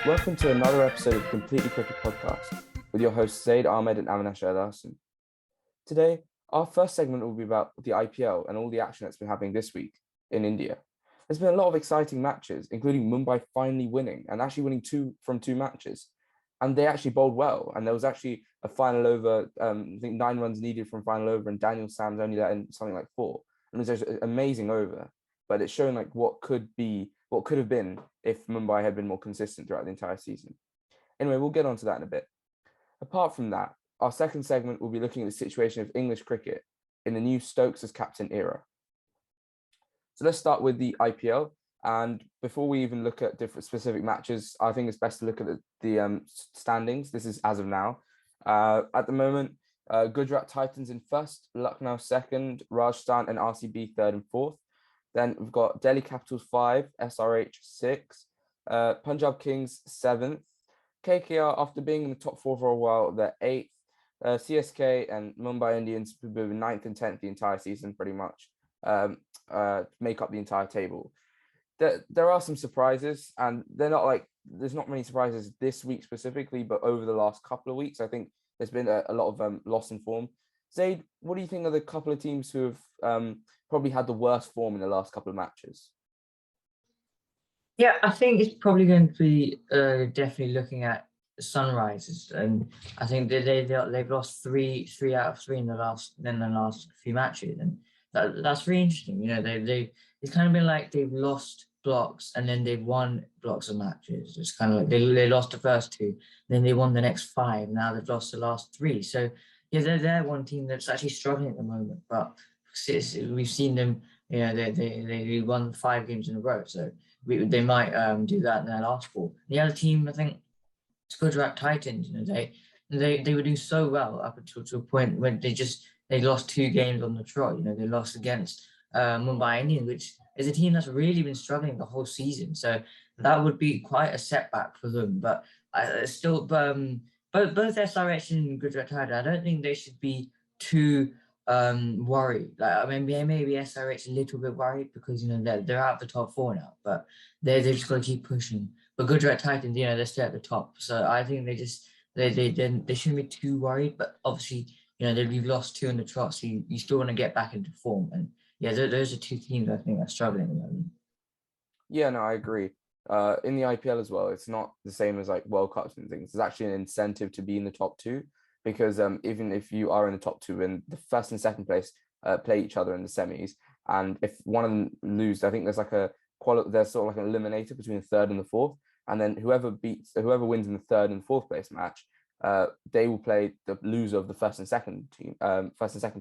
Welcome to another episode of the Completely Cricket Podcast with your hosts Zaid Ahmed and Avinash Rajshan. Today, our first segment will be about the IPL and all the action that's been happening this week in India. There's been a lot of exciting matches, including Mumbai finally winning and actually winning two matches. And they actually bowled well. And there was actually a final over, I think 9 runs needed from final over, and Daniel Sam's only let in something like 4. And it was an amazing over. But it's shown like what could have been if Mumbai had been more consistent throughout the entire season. Anyway, we'll get on to that in a bit. Apart from that, our second segment will be looking at the situation of English cricket in the new Stokes as captain era. So let's start with the IPL. And before we even look at different specific matches, I think it's best to look at the standings. This is as of now. At the moment, Gujarat Titans in first, Lucknow second, Rajasthan and RCB third and fourth. Then we've got Delhi Capitals 5, SRH 6, Punjab Kings 7th, KKR after being in the top 4 for a while, they're 8th, CSK and Mumbai Indians who've been 9th and 10th the entire season pretty much, make up the entire table. There are some surprises, and they're not like, there's not many surprises this week specifically, but over the last couple of weeks, I think there's been a lot of loss in form. Zaid, what do you think of the couple of teams who have probably had the worst form in the last couple of matches? Yeah, I think it's probably going to be definitely looking at Sunrises, and I think they've lost three out of three in the last few matches, and that's really interesting. You know, it's kind of been like they've lost blocks and then they've won blocks of matches. It's kind of like they lost the first two, then they won the next five. Now they've lost the last three. So yeah, they're one team that's actually struggling at the moment, but we've seen them. You know, they won 5 games in a row, so they might do that in their last 4. The other team, I think, it's Gujarat Titans. You know, they were doing so well up until to a point when they lost 2 games on the trot. You know, they lost against Mumbai Indians, which is a team that's really been struggling the whole season. So that would be quite a setback for them. But still, both SRH and Gujarat Titans, I don't think they should be too worried. Like, I mean, maybe SRH a little bit worried because, you know, they're out of the top 4 now, but they've just got to keep pushing. But Gujarat Titans, you know, they're still at the top, so I think they shouldn't be too worried. But obviously, you know, you've lost 2 in the trot, so you still want to get back into form. And yeah, those are 2 teams I think are struggling at the moment. Yeah, no, I agree. In the IPL as well, it's not the same as like World Cups and things. There's actually an incentive to be in the top 2 because even if you are in the top 2 and the first and second place play each other in the semis, and if one of them lose, I think there's like there's sort of like an eliminator between the third and the fourth, and then whoever wins in the third and fourth place match, they will play the loser of the first and second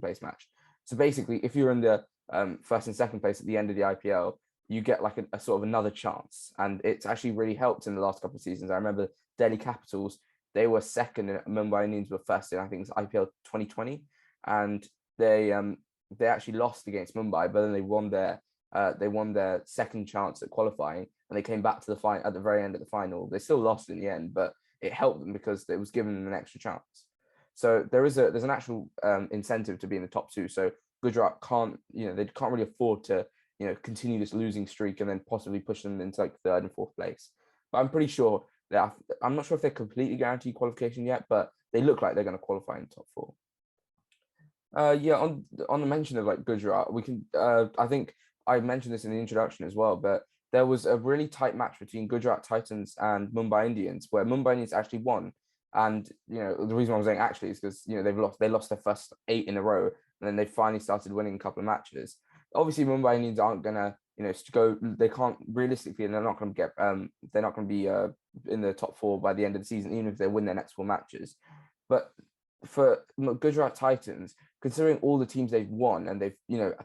place match. So basically, if you're in the first and second place at the end of the IPL, you get like a sort of another chance. And it's actually really helped in the last couple of seasons. I remember Delhi Capitals, they were second and Mumbai Indians were first in, I think it's IPL 2020. And they actually lost against Mumbai, but then they won their second chance at qualifying, and they came back to the final at the very end of the final. They still lost in the end, but it helped them because it was given them an extra chance. So there's an actual incentive to be in the top 2. So Gujarat they can't really afford to continue this losing streak and then possibly push them into like third and fourth place. But I'm pretty sure that I'm not sure if they're completely guaranteed qualification yet, but they look like they're going to qualify in the top 4. Yeah, on the mention of like Gujarat, we can I think I mentioned this in the introduction as well, but there was a really tight match between Gujarat Titans and Mumbai Indians where Mumbai Indians actually won. And the reason why I'm saying actually is because they lost their first 8 in a row, and then they finally started winning a couple of matches. Obviously, Mumbai Indians aren't gonna go. They can't realistically, and they're not going to be in the top 4 by the end of the season, even if they win their next 4 matches. But for Gujarat Titans, considering all the teams they've won and they've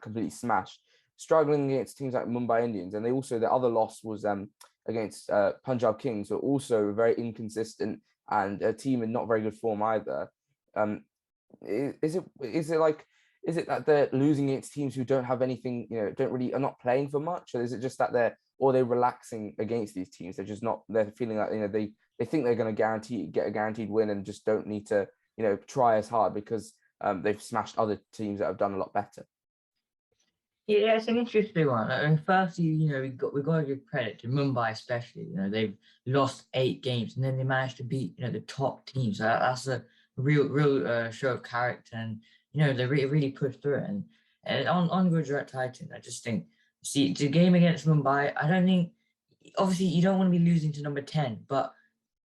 completely smashed, struggling against teams like Mumbai Indians, and the other loss was against Punjab Kings, who are also very inconsistent and a team in not very good form either. Is it that they're losing against teams who don't have anything, are not playing for much, or is it just that they're relaxing against these teams? They're just not. They're feeling like they think they're going to get a guaranteed win and just don't need to try as hard because they've smashed other teams that have done a lot better. Yeah, it's an interesting one. Firstly, we got to give credit to Mumbai, especially. They've lost 8 games, and then they managed to beat the top teams. So that's a real show of character, and they really pushed through it. And on Gujarat Titans, I just think, see, the game against Mumbai, I don't think, obviously you don't want to be losing to number 10, but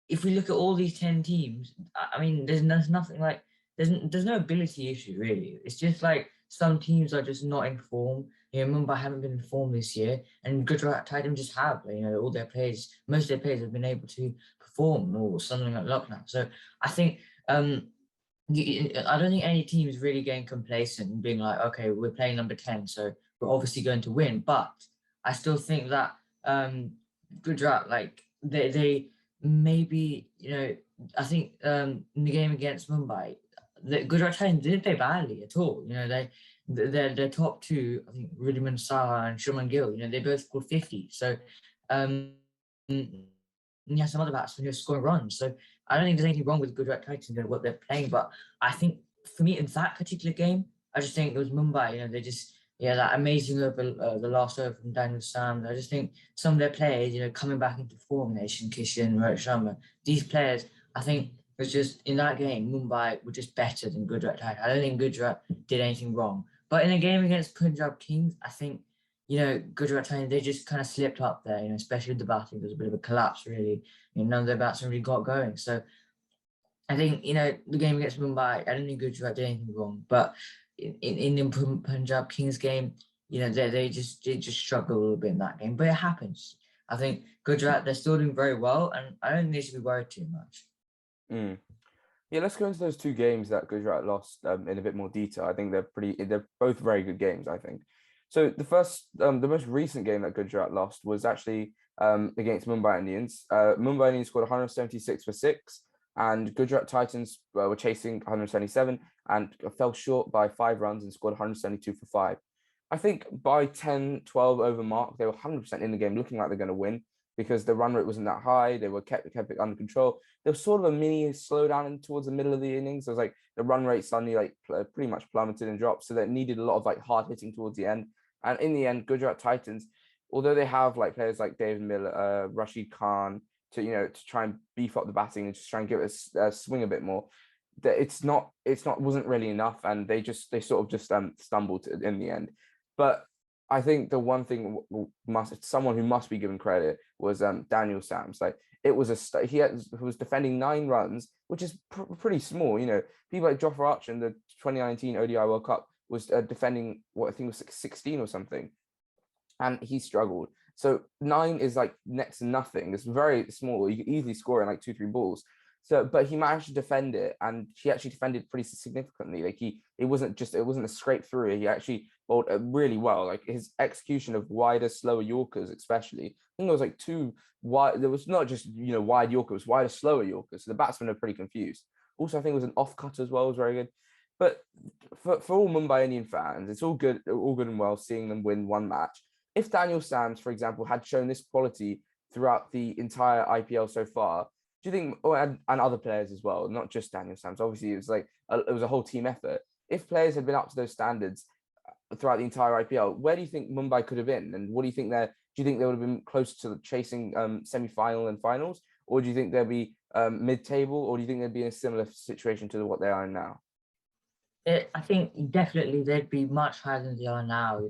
if we look at all these 10 teams, I mean, there's nothing like, there's no ability issue really. It's just like some teams are just not in form. Mumbai haven't been in form this year, and Gujarat Titans just have. All their players, most of their players have been able to perform or something like Lucknow. So I think I don't think any team is really getting complacent and being like, okay, we're playing number 10, so we're obviously going to win. But I still think that Gujarat, like they maybe, I think in the game against Mumbai, the Gujarat Titans didn't play badly at all. Their top two, I think Rudiman Saha and Shuman Gill, they both scored 50. So and you have some other batsmen who are scoring runs. So I don't think there's anything wrong with Gujarat Titans and what they're playing. But I think for me in that particular game, I just think it was Mumbai. They just that amazing over the last over from Daniel Sams. I just think some of their players, coming back into formation, Kishan, Rajshan, these players, I think it was just in that game, Mumbai were just better than Gujarat Titans. I don't think Gujarat did anything wrong. But in a game against Punjab Kings, I think Gujarat Titans, they just kind of slipped up there, especially with the batting. There was a bit of a collapse, really. None of their batsmen really got going. So I think, the game against Mumbai, I don't think Gujarat did anything wrong. But in the Punjab Kings game, they just struggled a little bit in that game. But it happens. I think Gujarat, they're still doing very well, and I don't think they should be worried too much. Yeah, let's go into those 2 games that Gujarat lost in a bit more detail. I think they're both very good games, I think. So the most recent game that Gujarat lost was actually against Mumbai Indians. Mumbai Indians scored 176 for 6, and Gujarat Titans were chasing 177 and fell short by 5 runs and scored 172 for 5. I think by 10, 12 over mark, they were 100% in the game, looking like they're going to win because the run rate wasn't that high. They were kept it under control. There was sort of a mini slowdown towards the middle of the innings. It was like the run rate suddenly pretty much plummeted and dropped, so that needed a lot of hard hitting towards the end. And in the end, Gujarat Titans, although they have players like David Miller, Rashid Khan to try and beef up the batting and just try and give it a swing a bit more, that wasn't really enough, and they sort of just stumbled in the end. But I think the one thing someone who must be given credit was Daniel Sams. It was he was defending 9 runs, which is pretty small. People like Jofra Archer in the 2019 ODI World Cup was defending what I think was 16 or something, and he struggled. So 9 is next to nothing. It's very small. You can easily score in 2-3 balls. So, but he managed to defend it, and he actually defended pretty significantly. It wasn't a scrape through. He actually bowled really well. His execution of wider, slower Yorkers, especially. I think there was 2 wide. There was not just wide Yorker, it was wider, slower Yorkers. So the batsmen are pretty confused. Also, I think it was an off cut as well. It was very good. But for all Mumbai Indian fans, it's all good and well seeing them win one match. If Daniel Sams, for example, had shown this quality throughout the entire IPL so far, do you think, and other players as well, not just Daniel Sams, obviously it was a whole team effort. If players had been up to those standards throughout the entire IPL, where do you think Mumbai could have been? And what do you think do you think they would have been close to chasing semi-final and finals? Or do you think they'd be mid-table? Or do you think they'd be in a similar situation to what they are in now? I think definitely they'd be much higher than they are now.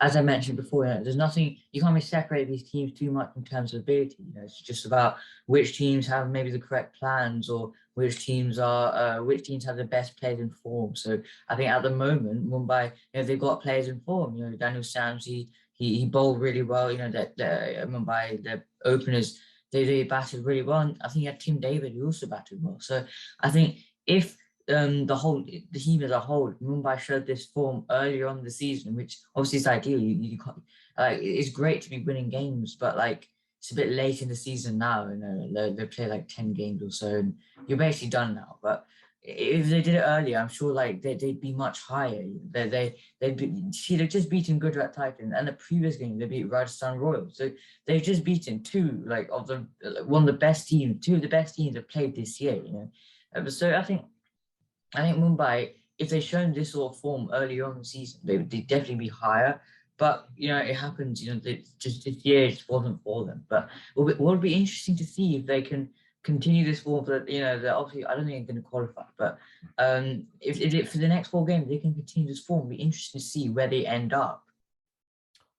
As I mentioned before, there's nothing, you can't really separate these teams too much in terms of ability. It's just about which teams have maybe the correct plans, or which teams have the best players in form. So I think at the moment, Mumbai, they've got players in form. Daniel Sams, he bowled really well. That Mumbai, the openers, they batted really well. And I think you had Tim David who also batted well. So I think if the team as a whole, Mumbai showed this form earlier on in the season, which obviously is ideal. You can't, it's great to be winning games, but it's a bit late in the season now. They play 10 games or so, and you're basically done now. But if they did it earlier, I'm sure they'd be much higher. They've just beaten Gujarat Titans, and the previous game they beat Rajasthan Royals. So they've just beaten two of the one of the best teams. Two of the best teams have played this year. So I think Mumbai, if they'd shown this sort of form earlier on in the season, they'd definitely be higher. But it happens. Just this year it just wasn't for them. But it would be interesting to see if they can continue this form. For they're obviously, I don't think they're going to qualify. But if for the next 4 games they can continue this form, it'll be interesting to see where they end up.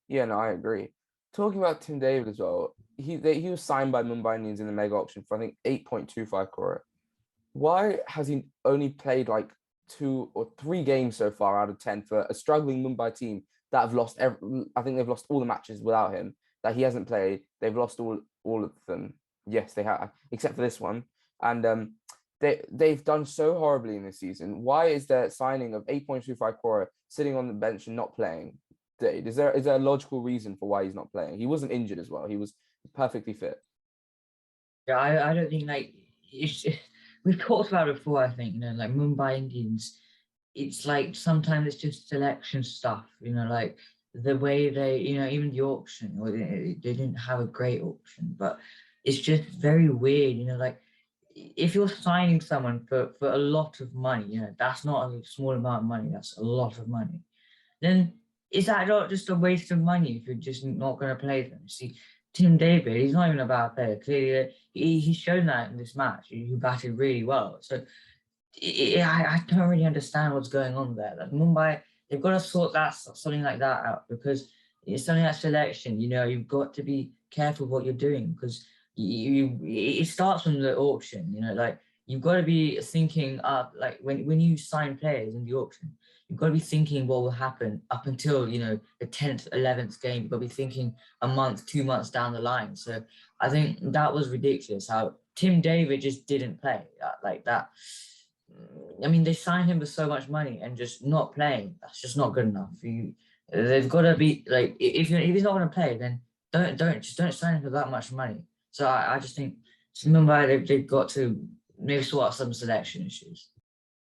Yeah, no, I agree. Talking about Tim David as well, he was signed by Mumbai Indians in the mega auction for I think 8.25 crore. Why has he only played like 2 or 3 games so far out of 10 for a struggling Mumbai team that have lost I think they've lost all the matches without him that he hasn't played. They've lost all of them. Yes, they have, except for this one. And they've done so horribly in this season. Why is their signing of 8.25 crore sitting on the bench and not playing? Is there a logical reason for why he's not playing? He wasn't injured as well. He was perfectly fit. Yeah, I don't think we've talked about it before. I think like Mumbai Indians, it's like sometimes it's just selection stuff. Like the way they, even the auction, or they didn't have a great auction, but it's just very weird. Like if you're signing someone for a lot of money, that's not a small amount of money. That's a lot of money. Then is that not just a waste of money if you're just not going to play them? See, Tim David, he's not even a bad player. Clearly, he's shown that in this match. He batted really well. So I don't really understand what's going on there. Like Mumbai, they've got to sort something like that out, because it's something like selection. You've got to be careful what you're doing, because it starts from the auction. Like you've got to be thinking up, like when you sign players in the auction, you've got to be thinking what will happen up until the 10th, 11th game. You've got to be thinking a month, 2 months down the line. So I think that was ridiculous how Tim David just didn't play like that. I mean, they signed him for so much money and just not playing. That's just not good enough. They've got to be like, if he's not going to play, then don't sign him for that much money. So I just think Mumbai, they've got to maybe sort out some selection issues.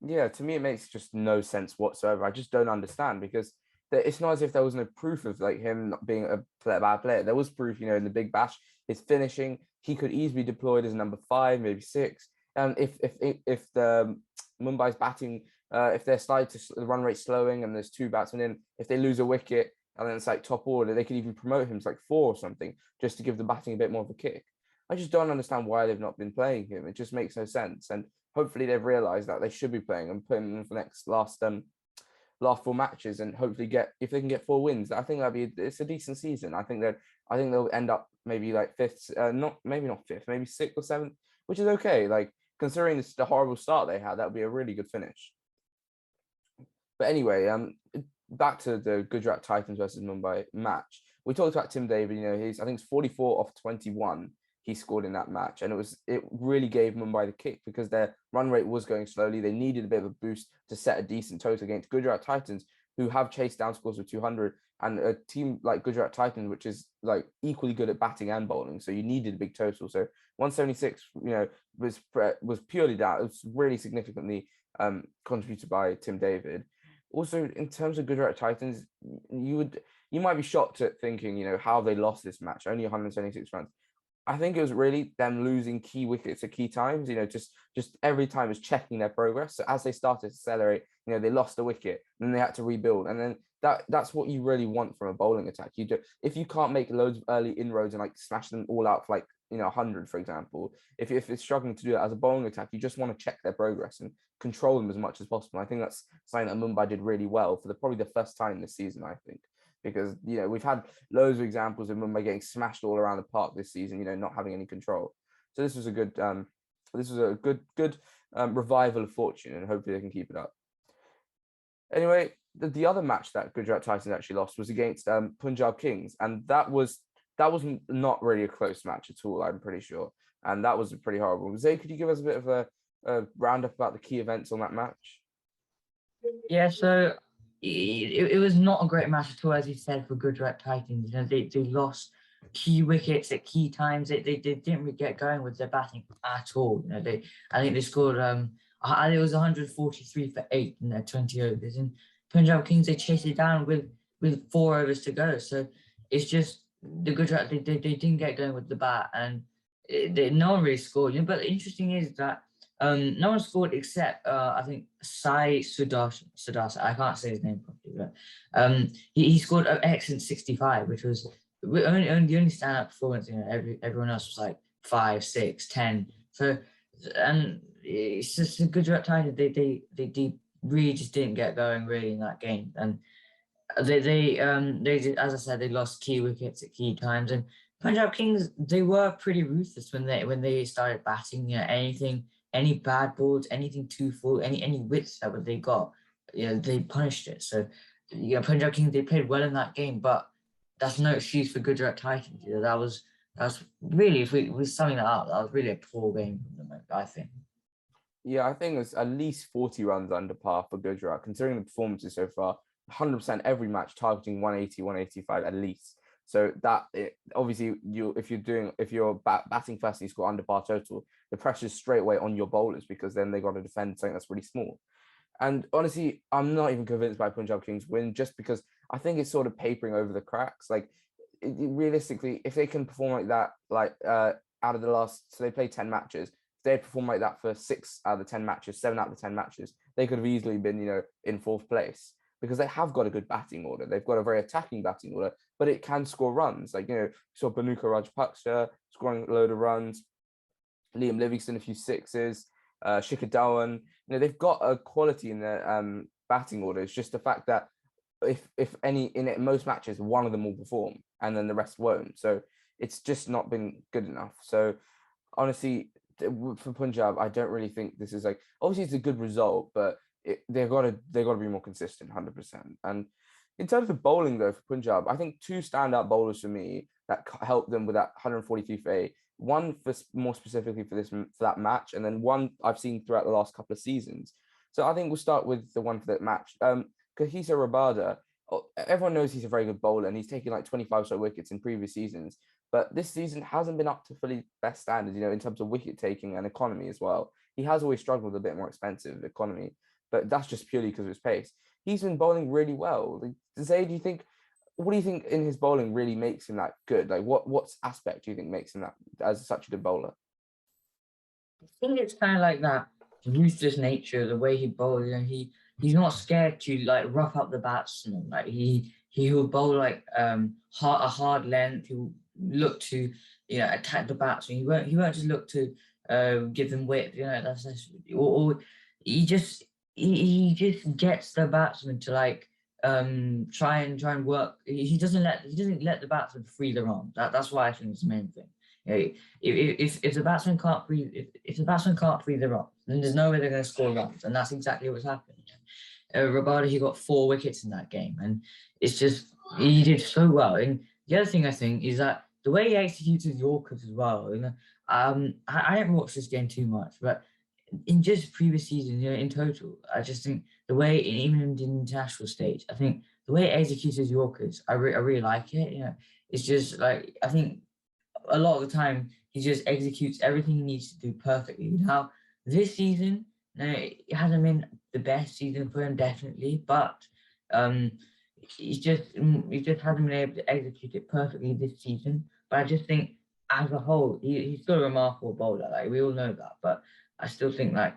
Yeah, to me it makes just no sense whatsoever. I just don't understand, because it's not as if there was no proof of like him not being a bad player. There was proof, in the Big Bash, his finishing. He could easily be deployed as number 5, maybe 6. And if the Mumbai's batting, if they're the run rate slowing and there's 2 batsmen in, if they lose a wicket and then it's like top order, they could even promote him to like 4 or something, just to give the batting a bit more of a kick. I just don't understand why they've not been playing him. It just makes no sense. And hopefully they've realised that they should be playing and putting him in for the last 4 matches, and hopefully if they can get 4 wins, I think it's a decent season. I think they'll end up maybe like 5th, not 5th, maybe 6th or 7th, which is okay. Like considering the horrible start they had, that would be a really good finish. But anyway, back to the Gujarat Titans versus Mumbai match. We talked about Tim David. I think it's 44 off 21 he scored in that match, and it really gave Mumbai the kick, because their run rate was going slowly. They needed a bit of a boost to set a decent total against Gujarat Titans, who have chased down scores of 200, and a team like Gujarat Titans, which is like equally good at batting and bowling, so you needed a big total. So 176, was purely down. It was really significantly contributed by Tim David. Also, in terms of Gujarat Titans, you might be shocked at thinking, how they lost this match, only 176 runs. I think it was really them losing key wickets at key times. Just every time was checking their progress. So as they started to accelerate, they lost a wicket, and then they had to rebuild. And then that's what you really want from a bowling attack. If you can't make loads of early inroads and like smash them all out for like 100, for example, if it's struggling to do that as a bowling attack, you just want to check their progress and control them as much as possible. I think that's something that Mumbai did really well for probably the first time this season, I think. Because we've had loads of examples of Mumbai getting smashed all around the park this season, not having any control. So this was a good revival of fortune, and hopefully they can keep it up. Anyway, the other match that Gujarat Titans actually lost was against Punjab Kings, and that was not really a close match at all, I'm pretty sure, and that was pretty horrible. Zay, could you give us a bit of a roundup about the key events on that match? Yeah, so it was not a great match at all, as you said, for Gujarat Titans. They lost key wickets at key times. They didn't really get going with their batting at all. I think they scored it was 143 for 8 in their 20 overs. And Punjab Kings, they chased it down with 4 overs to go. So it's just the Gujarat, they didn't get going with the bat, and no one really scored. But interesting is that No one scored except I think Sai Sudarsan. I can't say his name properly, but he scored an excellent 65, which was the only standout performance. You know, everyone else was like 5, 6, 10. So, and it's just a Gujarat Titans. They really just didn't get going really in that game, and they did, as I said, they lost key wickets at key times. And Punjab Kings, they were pretty ruthless when they started batting. You know, any bad balls, anything too full, any wits that they got, you know, they punished it. So, you know, Punjab Kings, they played well in that game, but that's no excuse for Gujarat Titans. You know, that was really, if we summing that up, that was really a poor game from them, I think. Yeah, I think it's at least 40 runs under par for Gujarat, considering the performances so far. 100% every match targeting 180, 185 at least. So obviously if you're batting first and you score under par total, the pressure's straight away on your bowlers because then they got to defend something that's really small. And honestly, I'm not even convinced by Punjab Kings win just because I think it's sort of papering over the cracks. Like realistically, if they can perform like that, out of the last, so they played 10 matches. If they perform like that for 6 out of the 10 matches, 7 out of the 10 matches, they could have easily been, in 4th place because they have got a good batting order. They've got a very attacking batting order, but it can score runs. Like, saw Banuka Rajpaksa scoring a load of runs, Liam Livingstone a few sixes, Shikhar Dhawan. They've got a quality in their batting order. It's just the fact that if any in most matches, one of them will perform and then the rest won't. So it's just not been good enough. So honestly, for Punjab, I don't really think this is like, obviously it's a good result, but they've got to be more consistent, 100%. And in terms of bowling though, for Punjab, I think 2 standout bowlers for me that helped them with that 143 for 8. One for more specifically for that match, and then one I've seen throughout the last couple of seasons. So I think we'll start with the one for that match. Kahisa Rabada, everyone knows he's a very good bowler and he's taken like 25 wickets in previous seasons, but this season hasn't been up to fully best standards, in terms of wicket taking and economy as well. He has always struggled with a bit more expensive economy, but that's just purely because of his pace. He's been bowling really well. Zaid, what do you think in his bowling really makes him that good? Like what aspect do you think makes him that as such a good bowler? I think it's kind of like that ruthless nature, the way he bowls. He's not scared to like rough up the batsman. Like he will bowl like a hard length. He'll look to attack the batsman. He won't just look to give them width. Or he just gets the batsman to like try and work. He doesn't let the batsman free their arm. That's why I think it's the main thing. If the batsman can't free if the batsman can't free the runs, then there's no way they're going to score runs, and that's exactly what's happened. Rabada, he got 4 wickets in that game, and it's just he did so well. And the other thing I think is that the way he executed Yorkers as well. I haven't watched this game too much, but in just previous seasons, in total, I just think the way even in the international stage, I think the way it executes Yorkers, I really like it. It's just like I think a lot of the time he just executes everything he needs to do perfectly. Now, this season, it hasn't been the best season for him, definitely, but um, he just hasn't been able to execute it perfectly this season. But I just think, as a whole, he's still a remarkable bowler. Like we all know that, but I still think like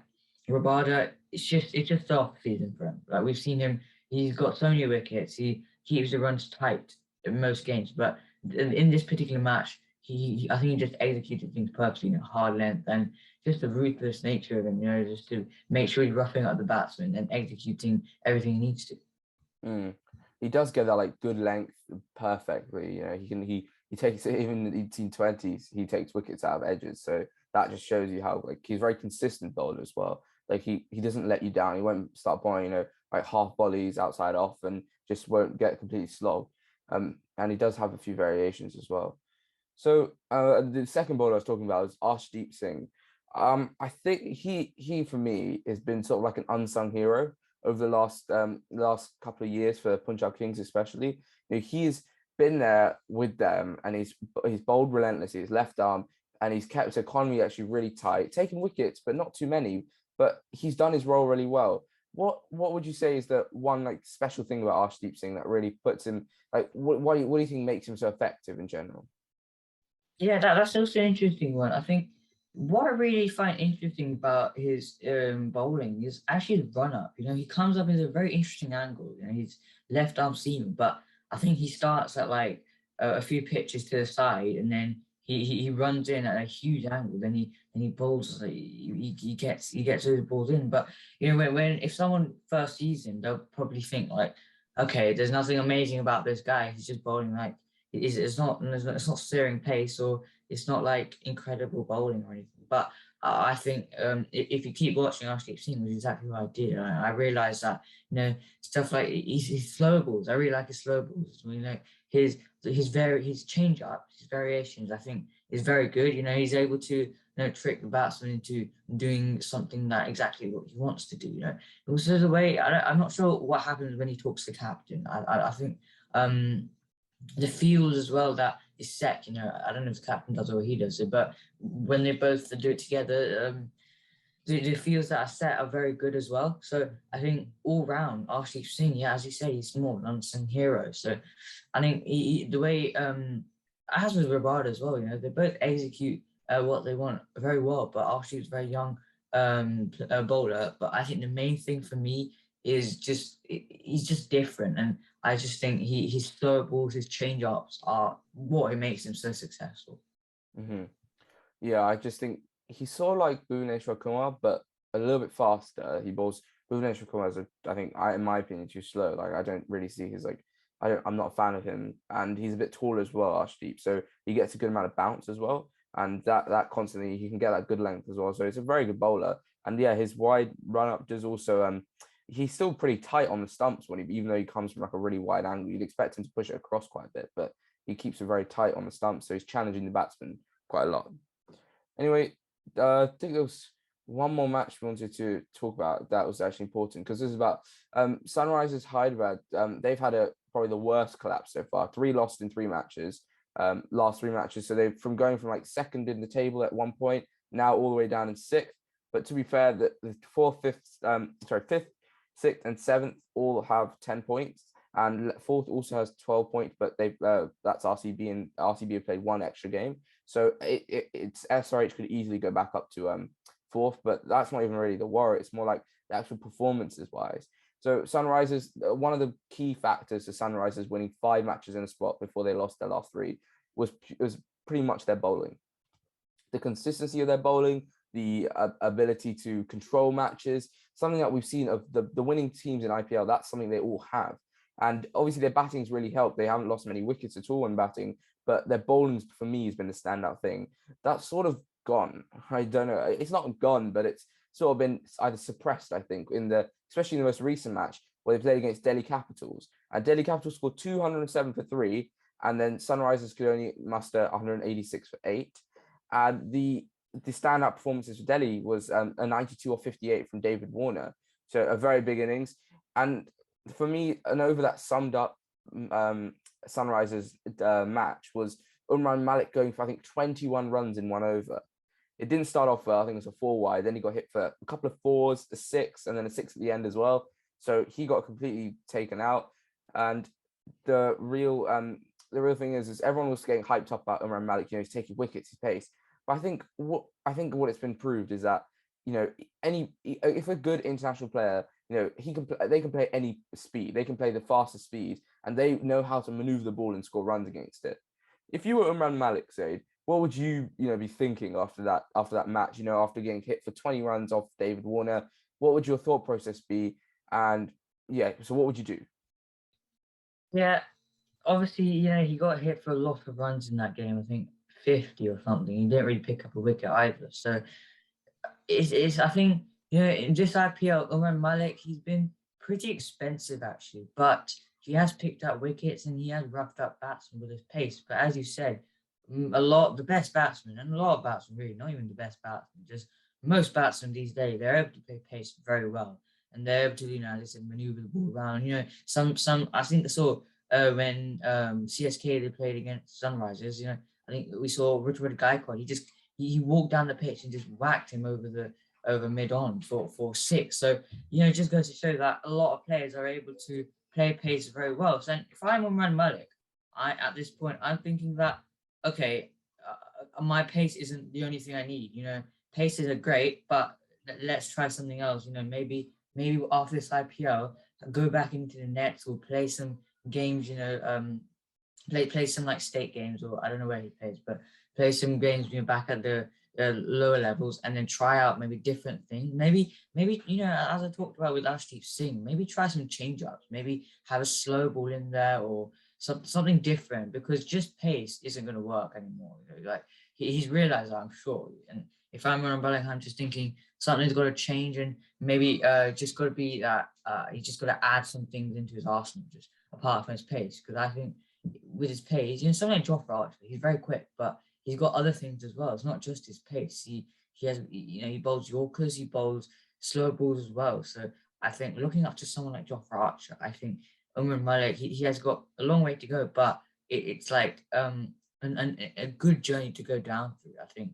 Rabada, it's just off season for him. Like we've seen him, he's got so many wickets. He keeps the runs tight in most games, but in this particular match, I think he just executed things perfectly, hard length and just the ruthless nature of him, just to make sure he's roughing up the batsman and executing everything he needs to. He does get that like good length perfectly. He takes it even in the T20s. He takes wickets out of edges, so that just shows you how like he's very consistent bowler as well. Like he doesn't let you down. He won't start bowling like half volleys outside off and just won't get completely slogged. And he does have a few variations as well. So the second bowler I was talking about is Arshdeep Singh. I think he for me has been sort of like an unsung hero over the last couple of years for Punjab Kings, especially. He's been there with them and he's bowled relentlessly, his left arm, and he's kept his economy actually really tight, taking wickets, but not too many. But he's done his role really well. What would you say is the one like special thing about Arshdeep Singh that really puts him like what do you think makes him so effective in general? Yeah, that's also an interesting one. I think what I really find interesting about his bowling is actually his run up. He comes up with a very interesting angle. He's left arm seam, but I think he starts at like a few pitches to the side, and then he runs in at a huge angle. Then he bowls. Like, he gets those balls in. But when if someone first sees him, they'll probably think like, okay, there's nothing amazing about this guy. He's just bowling like it's not steering pace, or it's not like incredible bowling or anything. But I think if you keep watching Arsenal team, was exactly what I did. I realized that stuff like his slow balls. I really like his slow balls. His change ups, his variations. I think is very good. He's able to trick the batsman into doing something that exactly what he wants to do. Also the way I'm not sure what happens when he talks to the captain. I think the field as well that is set. I don't know if the captain does or he does it, but when they both do it together, the fields that are set are very good as well. So I think all round, Arshdeep Singh, yeah, as you say, he's more an unsung hero. So I think the way as with Rabada as well, they both execute what they want very well. But Arshdeep's very young bowler. But I think the main thing for me is he's just different, and I just think his slow balls, his change ups are what makes him so successful. Hmm. Yeah, I just think he's sort of like Bhuvneshwar Kumar, but a little bit faster. He bowls Bhuvneshwar Kumar I think, in my opinion, too slow. Like I don't really see his like. I'm not a fan of him, and he's a bit taller as well, Arshdeep. So he gets a good amount of bounce as well, and that constantly he can get that good length as well. So it's a very good bowler, and yeah, his wide run up does also he's still pretty tight on the stumps even though he comes from like a really wide angle. You'd expect him to push it across quite a bit, but he keeps it very tight on the stumps, so he's challenging the batsman quite a lot. Anyway, I think there was one more match we wanted to talk about that was actually important because this is about Sunrise Is Hyderabad. They've had probably the worst collapse so far. 3 lost in 3 matches, last 3 matches. So they've from going from like second in the table at one point, now all the way down in 6th. But to be fair, the 4th, 5th, 6th, and 7th all have 10 points. And 4th also has 12 points, but that's RCB, and RCB have played 1 extra game. So it's SRH could easily go back up to 4th, but that's not even really the worry. It's more like the actual performances wise. So Sunrisers, one of the key factors to Sunrisers winning 5 matches in a spot before they lost their last 3 was pretty much their bowling. The consistency of their bowling, the ability to control matches, something that we've seen of the winning teams in IPL. That's something they all have. And obviously their batting's really helped. They haven't lost many wickets at all in batting, but their bowling for me has been the standout thing. That's sort of gone. I don't know. It's not gone, but it's sort of been either suppressed, I think, especially in the most recent match where they played against Delhi Capitals. And Delhi Capitals scored 207 for 3, and then Sunrisers could only muster 186 for 8. And the standout performances for Delhi was a 92 or 58 from David Warner. So a very big innings. And for me, an over that summed up Sunrisers match was Umran Malik going for, I think, 21 runs in 1 over. It didn't start off well. I think it was a 4 wide. Then he got hit for a couple of 4s, a 6, and then a 6 at the end as well. So he got completely taken out. And the real thing is everyone was getting hyped up about Umran Malik. He's taking wickets, his pace. But I think what it's been proved is that if a good international player, they can play any speed. They can play the fastest speed, and they know how to maneuver the ball and score runs against it. If you were Umran Malik, Zaid, what would you be thinking after that match? After getting hit for 20 runs off David Warner, what would your thought process be? And yeah, so what would you do? Yeah, obviously, he got hit for a lot of runs in that game. I think 50 or something. He didn't really pick up a wicket either. So it's I think in this IPL, Umar Malik, he's been pretty expensive actually, but he has picked up wickets and he has roughed up batsmen with his pace. But as you said, the best batsmen and a lot of batsmen really, not even the best batsmen, just most batsmen these days, they're able to play pace very well, and they're able to as I said, maneuver the ball around. Some I think I saw when CSK they played against Sunrisers. I think we saw Richard Gaikwad. He walked down the pitch and just whacked him over mid on for 6. So it just goes to show that a lot of players are able to play pace very well. So if I'm Umran Malik, at this point I'm thinking that okay, my pace isn't the only thing I need. Paces are great, but let's try something else. Maybe after this IPL, go back into the nets or play some games. Play some like state games, or I don't know where he plays, but play some games back at the lower levels, and then try out maybe different things. Maybe as I talked about with Ashdeep Singh, maybe try some change ups. Maybe have a slow ball in there or something different, because just pace isn't going to work anymore. Like he's realized that, I'm sure. And if I'm on Bellingham, I'm just thinking something's got to change, and maybe just got to be that he's just got to add some things into his arsenal, just apart from his pace, because I think with his pace, someone like Jofra Archer, he's very quick, but he's got other things as well. It's not just his pace. He has, he bowls Yorkers, he bowls slow balls as well. So I think looking up to someone like Jofra Archer, I think Umar Malik, he has got a long way to go, but it's like a good journey to go down through. I think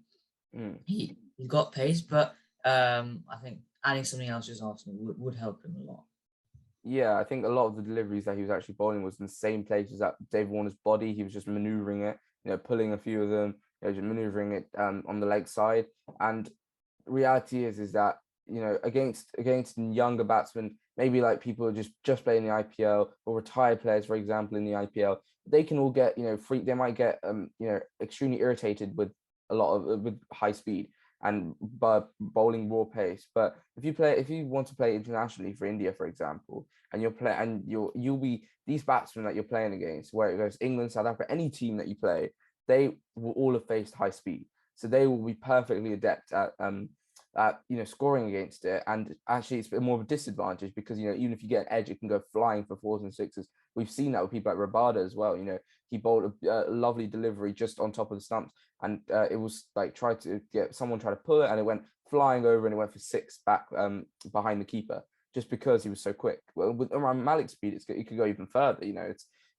he's got pace, but I think adding something else to his arsenal would help him a lot. Yeah, I think a lot of the deliveries that he was actually bowling was in the same places that Dave Warner's body. He was just maneuvering it, pulling a few of them, just maneuvering it on the leg side. And reality is that against younger batsmen, maybe like people just playing the IPL, or retired players, for example, in the IPL, they can all get free. They might get extremely irritated with with high speed and by bowling raw pace. But if you want to play internationally for India, for example, and you'll be these batsmen that you're playing against, where it goes England, South Africa, any team that you play, they will all have faced high speed, so they will be perfectly adept at scoring against it. And actually it's more of a disadvantage, because even if you get an edge, it can go flying for fours and sixes. We've seen that with people like Rabada as well. He bowled a lovely delivery just on top of the stumps, and it was like someone tried to pull it, and it went flying over, and it went for six back behind the keeper, just because he was so quick. Well, with around Malik's speed, it could go even further.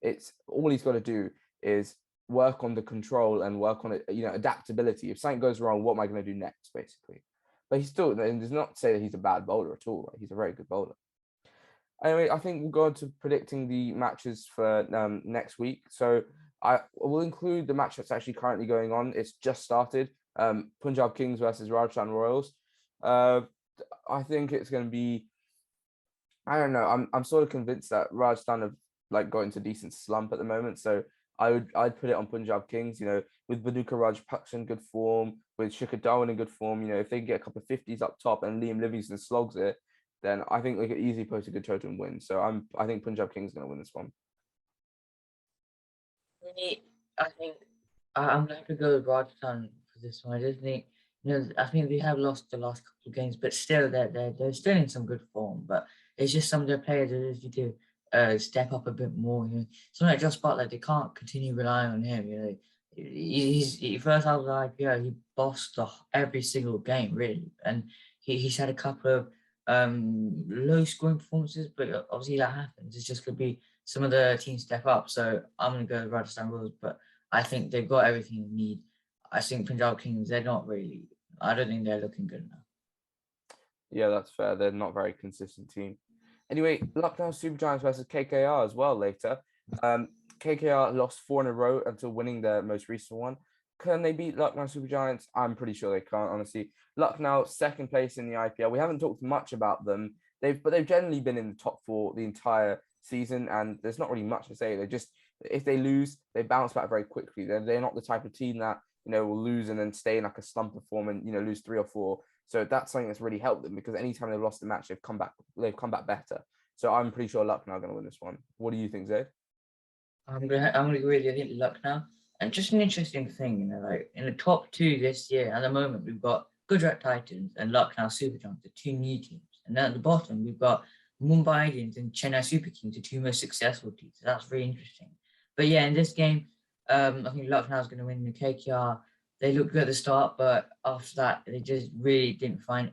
It's all he's got to do is work on the control and work on it, adaptability. If something goes wrong, what am I going to do next, basically? But he's still, and does not say that he's a bad bowler at all. He's a very good bowler. Anyway, I think we'll go on to predicting the matches for next week. So I will include the match that's actually currently going on. It's just started. Punjab Kings versus Rajshan Royals. I think it's going to be, I don't know. I'm sort of convinced that Rajasthan have got into a decent slump at the moment. So I'd put it on Punjab Kings, with Baduka Rajpaksa in good form, with Shikhar Dhawan in good form. If they can get a couple of 50s up top and Liam Livingstone slogs it, then I think they could easily post a good total and win. So I think Punjab Kings is going to win this one. I think I'm going to go with Rajasthan for this one. I just think, I think they have lost the last couple of games, but still they're still in some good form. But it's just some of their players that need to step up a bit more. Someone like Josh Butler, they can't continue relying on him. He first half of the IPL, he bossed every single game really, and he's had a couple of low scoring performances, but obviously that happens. It's just going to be some of the teams step up. So I'm going to go with Rajasthan Royals, but I think they've got everything they need. I think Punjab Kings, they're not really. I don't think they're looking good enough. Yeah, that's fair. They're not a very consistent team. Anyway, Lucknow Super Giants versus KKR as well later. KKR lost 4 in a row until winning their most recent one. Can they beat Lucknow Super Giants? I'm pretty sure they can't, honestly. Lucknow, second place in the IPL. We haven't talked much about them. They've generally been in the top 4 the entire season, and there's not really much to say. If they lose, they bounce back very quickly. They're not the type of team that will lose and then stay in like a slump of form and lose 3 or 4. So that's something that's really helped them, because anytime they've lost a match, they've come back better. So I'm pretty sure Lucknow are going to win this one. What do you think, Zaid? I'm gonna agree with you. I think Lucknow, and just an interesting thing, like in the top 2 this year at the moment, we've got Gujarat Titans and Lucknow Super Giants, the 2 new teams, and then at the bottom we've got Mumbai Indians and Chennai Super Kings, the 2 most successful teams. So that's really interesting. But yeah, in this game, I think Lucknow is going to win. The KKR, they looked good at the start, but after that, they just really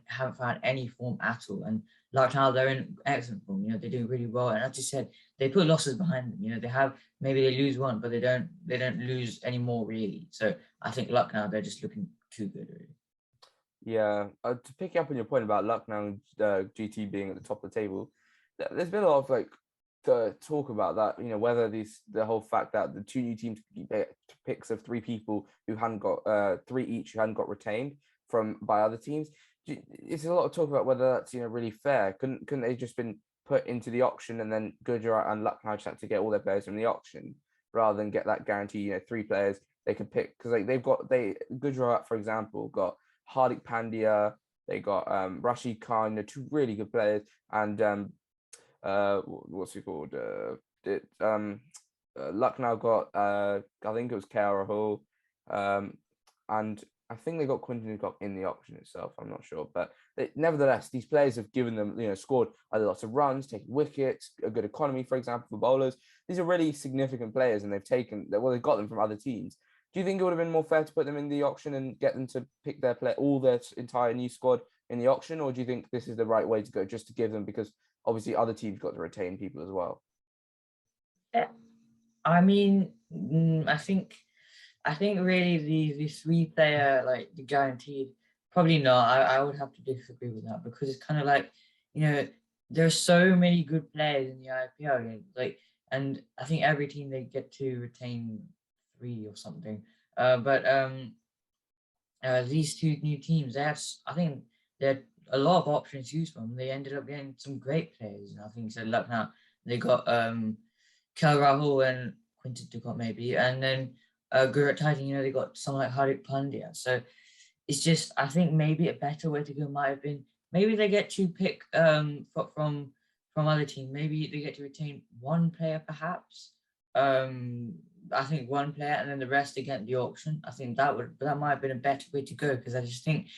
haven't found any form at all. And Lucknow, they're in excellent form. They're doing really well. And as you said, they put losses behind them. They have, maybe they lose one, but they don't lose any more really. So I think Lucknow, they're just looking too good really. Yeah, to pick up on your point about Lucknow GT being at the top of the table, there's been a lot of talk about that, whether the whole fact that the two new teams get picks of three people who hadn't got three each who hadn't got retained by other teams. It's a lot of talk about whether that's really fair. Couldn't they just been put into the auction, and then Gujarat and Lucknow just had to get all their players from the auction rather than get that guarantee, three players they could pick, because Gujarat, for example, got Hardik Pandya, they got Rashid Khan, two really good players, and what's it called? Lucknow got I think it was KR Rahul, and I think they got Quinton Cook in the auction itself. I'm not sure, but nevertheless, these players have given them, scored either lots of runs, taken wickets, a good economy, for example, for bowlers. These are really significant players, and they've got them from other teams. Do you think it would have been more fair to put them in the auction and get them to pick all their entire new squad in the auction, or do you think this is the right way to go, just to give them, because obviously other teams got to retain people as well? Yeah. I mean, I think really the three player, like the guaranteed, probably not. I would have to disagree with that, because it's kind of like, there's so many good players in the IPL, and I think every team they get to retain three or something. But these two new teams, I think they had a lot of options to choose from. They ended up getting some great players, and I think so. Look now, they got KL Rahul and Quinton de Kock maybe, and then Gujarat Titans, they got someone like Hardik Pandya. So it's just, I think maybe a better way to go might have been, maybe they get to pick from other teams. Maybe they get to retain one player perhaps. I think one player, and then the rest they get the auction. I think that might have been a better way to go, because I just think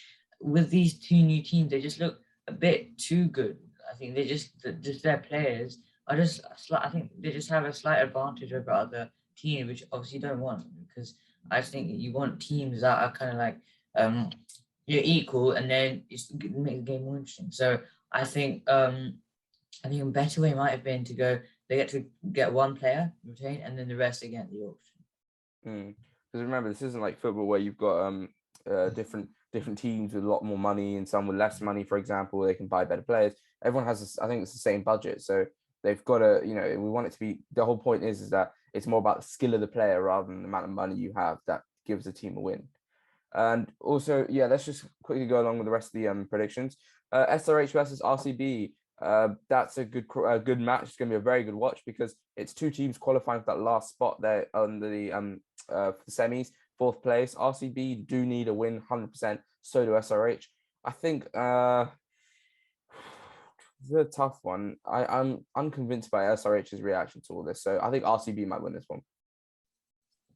with these two new teams, they just look a bit too good. I think they just their players are just, I think they just have a slight advantage over other teams, which obviously you don't want, because I think you want teams that are kind of like you're equal, and then it's make the game more interesting. So I think a better way might have been to go, they get to get one player retained, and then the rest they get the auction. Because remember, this isn't like football where you've got different teams with a lot more money and some with less money. For example, they can buy better players. Everyone has I think it's the same budget, so they've got to, we want it to be, the whole point is that it's more about the skill of the player rather than the amount of money you have that gives the team a win. And also, let's just quickly go along with the rest of the predictions. SRH versus RCB. That's a good match. It's going to be a very good watch, because it's two teams qualifying for that last spot there on the for the semis, fourth place. RCB do need a win 100%. So do SRH. I think it's a tough one. I'm unconvinced by SRH's reaction to all this, so I think RCB might win this one.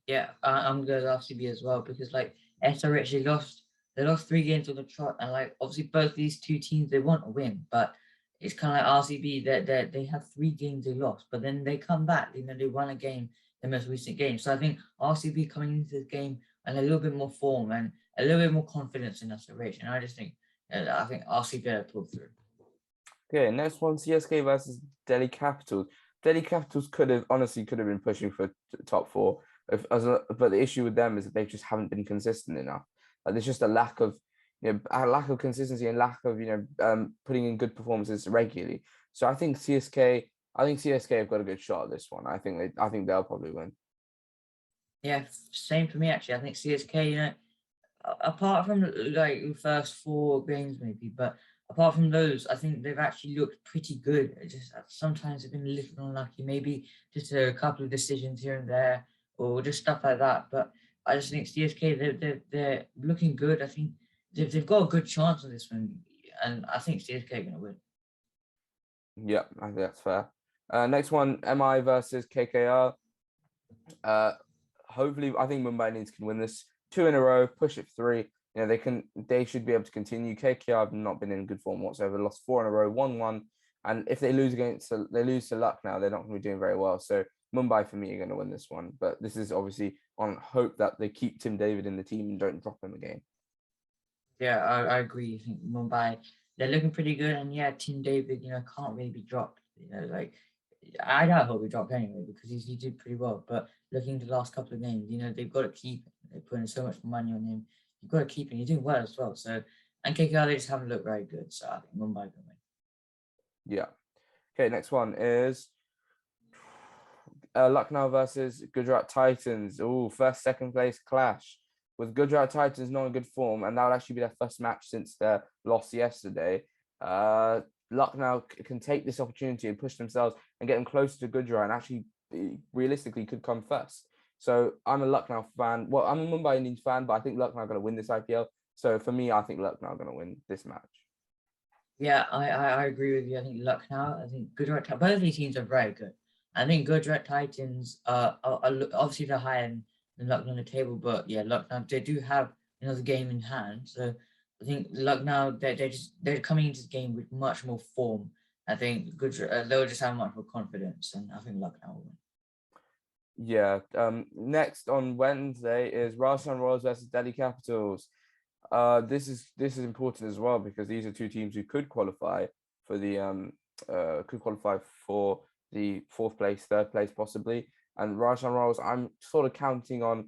Yeah, I'm going to RCB as well, because SRH they lost 3 games on the trot, and obviously both these two teams they want a win, but it's kind of like RCB that they have 3 games they lost, but then they come back. They won a game, the most recent game. So I think RCB coming into this game and a little bit more form and a little bit more confidence in SRH, and I think RCB will pull through. Okay, next one, CSK versus Delhi Capitals. Delhi Capitals could have been pushing for top 4, but the issue with them is that they just haven't been consistent enough. There's just a lack of consistency and lack of putting in good performances regularly. So I think CSK have got a good shot at this one. I think they'll probably win. Yeah, same for me actually. I think CSK, apart from the first 4 games maybe, but apart from those, I think they've actually looked pretty good. It just sometimes they've been a little unlucky, maybe just a couple of decisions here and there, or just stuff like that. But I just think CSK they're looking good. I think they've got a good chance on this one, and I think CSK are going to win. Yeah, I think that's fair. Next one, MI versus KKR. Hopefully, I think Mumbai Indians can win this 2 in a row, push it 3. They should be able to continue. KKR have not been in good form whatsoever. Lost 4 in a row, 1-1, and if they lose to Lucknow, they're not going to be doing very well. So Mumbai for me are going to win this one, but this is obviously on hope that they keep Tim David in the team and don't drop him again. Yeah, I agree. I think Mumbai, they're looking pretty good, and Tim David, can't really be dropped. I don't hope he dropped anyway, because he did pretty well. But looking at the last couple of games, they've got to keep him. They're putting so much money on him. You've got to keep him. He's doing well as well. So, and KKR, they just haven't looked very good. So I think Mumbai can win. Yeah. Okay, next one is Lucknow versus Gujarat Titans. Oh, first, second place clash. With Gujarat Titans not in good form, and that would actually be their first match since their loss yesterday. Lucknow can take this opportunity and push themselves and get them closer to Gujarat, and actually realistically could come first. So I'm a Lucknow fan. Well, I'm a Mumbai Indians fan, but I think Lucknow are going to win this IPL. So for me, I think Lucknow are going to win this match. Yeah, I agree with you. I think Lucknow, I think both of these teams are very good. I think Gujarat Titans obviously they're higher than Lucknow on the table, but yeah, Lucknow they do have the game in hand. So I think Lucknow they're coming into the game with much more form. I think Gujarat they'll just have much more confidence, and I think Lucknow will win. Yeah. Next on Wednesday is Rajshan Royals versus Delhi Capitals. This is important as well because these are two teams who could qualify for the fourth place, third place possibly. And Rajshan Royals, I'm sort of counting on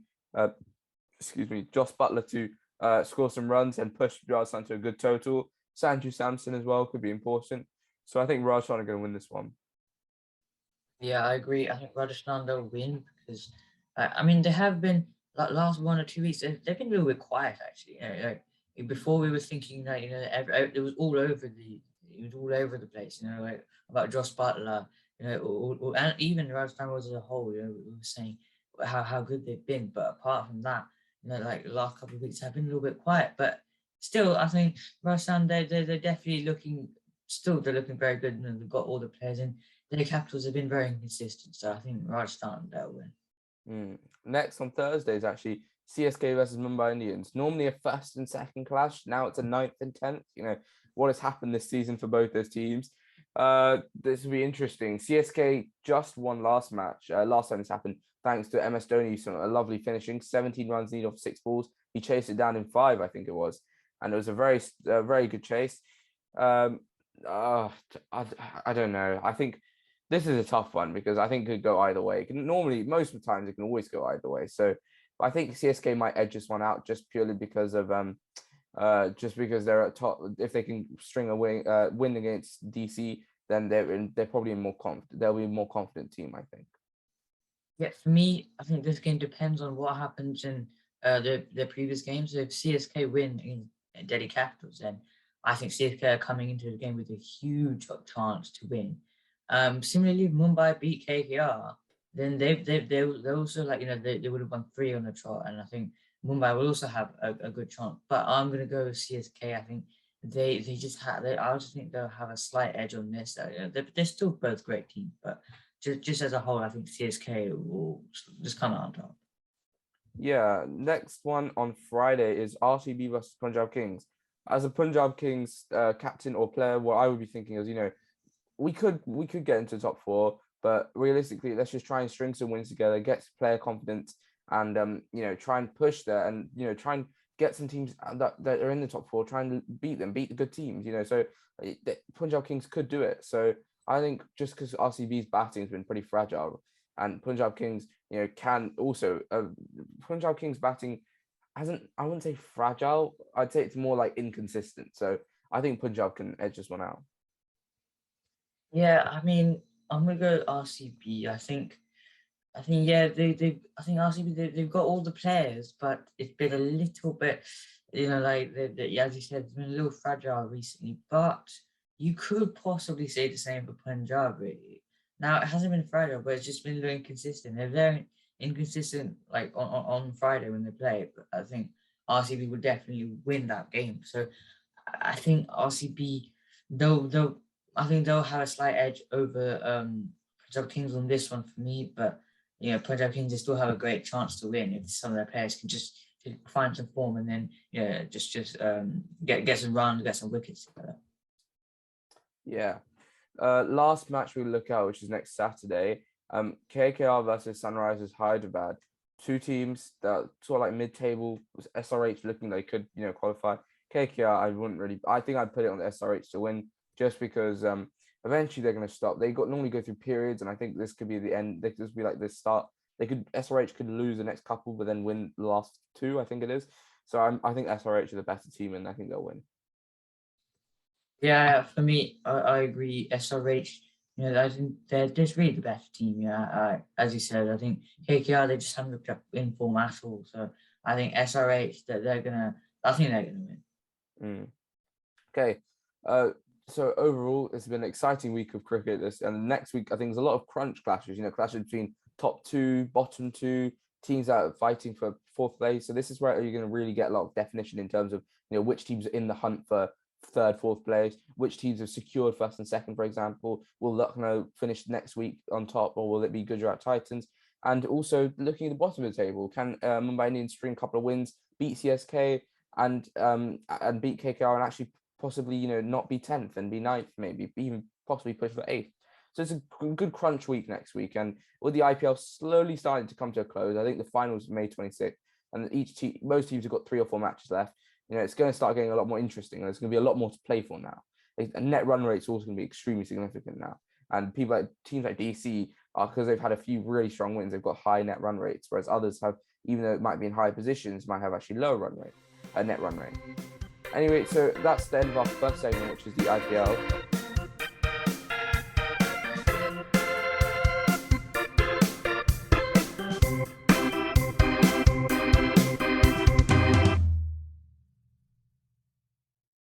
Josh Butler to score some runs and push Rajasthan to a good total. Sanju Samson as well could be important. So I think Rajasthan are going to win this one. Yeah, I agree. I think Rajasthan they'll win because I mean they have been like last 1 or 2 weeks they've been a little bit quiet actually. Like, before we were thinking that it was all over the place. Like about Josh Butler. And even Rajasthan was as a whole. We were saying how good they've been, but apart from that, like the last couple of weeks have been a little bit quiet. But still, I think Rajasthan they're definitely looking. Still, they're looking very good, and they've got all the players in. The Capitals have been very inconsistent, so I think Rajasthan they'll win. Next on Thursday is actually Cska versus Mumbai Indians. Normally a first and second clash. Now it's a 9th and 10th. What has happened this season for both those teams. This will be interesting. Cska just won last match. Last time this happened, thanks to MS Dhoni, a lovely finishing, 17 runs needed off 6 balls. He chased it down in 5, I think it was, and it was a very good chase. I don't know. I think this is a tough one because I think it could go either way. Normally, most of the times, it can always go either way. So I think Cska might edge this one out just purely because of because they're at top. If they can string a win against DC, then they're probably more confident. They'll be a more confident team, I think. Yeah, for me, I think this game depends on what happens in the previous games. So if CSK win in Delhi Capitals, then I think CSK are coming into the game with a huge chance to win. Similarly, if Mumbai beat KKR, then they also they would have won 3 on the trot, and I think Mumbai will also have a good chance. But I'm gonna go with CSK. I think they just have. I just think they'll have a slight edge on this. They're still both great teams, but just as a whole, I think CSK will just come out on top. Yeah, next one on Friday is RCB versus Punjab Kings. As a Punjab Kings captain or player, what I would be thinking is, we could get into the top 4, but realistically, let's just try and string some wins together, get player confidence, and try and push there, and try and get some teams that are in the top 4, try and beat the good teams. So the Punjab Kings could do it. So I think just because RCB's batting has been pretty fragile, and Punjab Kings, can also Punjab Kings batting hasn't. I wouldn't say fragile. I'd say it's more like inconsistent. So I think Punjab can edge this one out. Yeah, I mean, I'm gonna go RCB. I think yeah, I think RCB they've got all the players, but it's been a little bit, like as you said, it's been a little fragile recently. But you could possibly say the same for Punjab, really. Now it hasn't been fragile, but it's just been a little inconsistent. They're very inconsistent, like on Friday when they play. But I think RCB would definitely win that game. So I think RCB they'll I think they'll have a slight edge over Punjab Kings on this one for me, but Punjab Kings they still have a great chance to win if some of their players can just find some form and then just get some runs, get some wickets together. Yeah. Last match we look at, which is next Saturday, KKR versus Sunrise Is Hyderabad. Two teams that sort of like mid-table, SRH looking they could qualify. KKR, I think I'd put it on the SRH to win just because eventually they're going to stop. They normally go through periods, and I think this could be the end. This could be like the start. SRH could lose the next couple, but then win the last 2. I think it is. So I think SRH are the better team, and I think they'll win. Yeah, for me, I agree. SRH Yeah, I think they're just really the better team. Yeah, as you said, I think KKR they just haven't looked up in form at all. So I think SRH that they're gonna. I think they're gonna win. Mm. Okay. So overall, it's been an exciting week of cricket. And next week, I think there's a lot of crunch clashes. Clashes between top two, bottom two teams that are fighting for fourth place. So this is where you're going to really get a lot of definition in terms of which teams are in the hunt for third, fourth place, which teams have secured first and second, for example. Will Lucknow finish next week on top, or will it be Gujarat Titans? And also looking at the bottom of the table, can Mumbai Indians string a couple of wins, beat CSK, and beat KKR, and actually possibly not be 10th and be 9th, maybe even possibly push for 8th. So it's a good crunch week next week, and with the IPL slowly starting to come to a close, I think the finals May 26th, and most teams have got 3 or 4 matches left. It's going to start getting a lot more interesting, and there's going to be a lot more to play for now. And net run rate's also going to be extremely significant now, and teams like DC are, because they've had a few really strong wins, they've got high net run rates, whereas others have, even though it might be in high positions, might have actually lower net run rate. Anyway, so that's the end of our first segment, which is the IPL.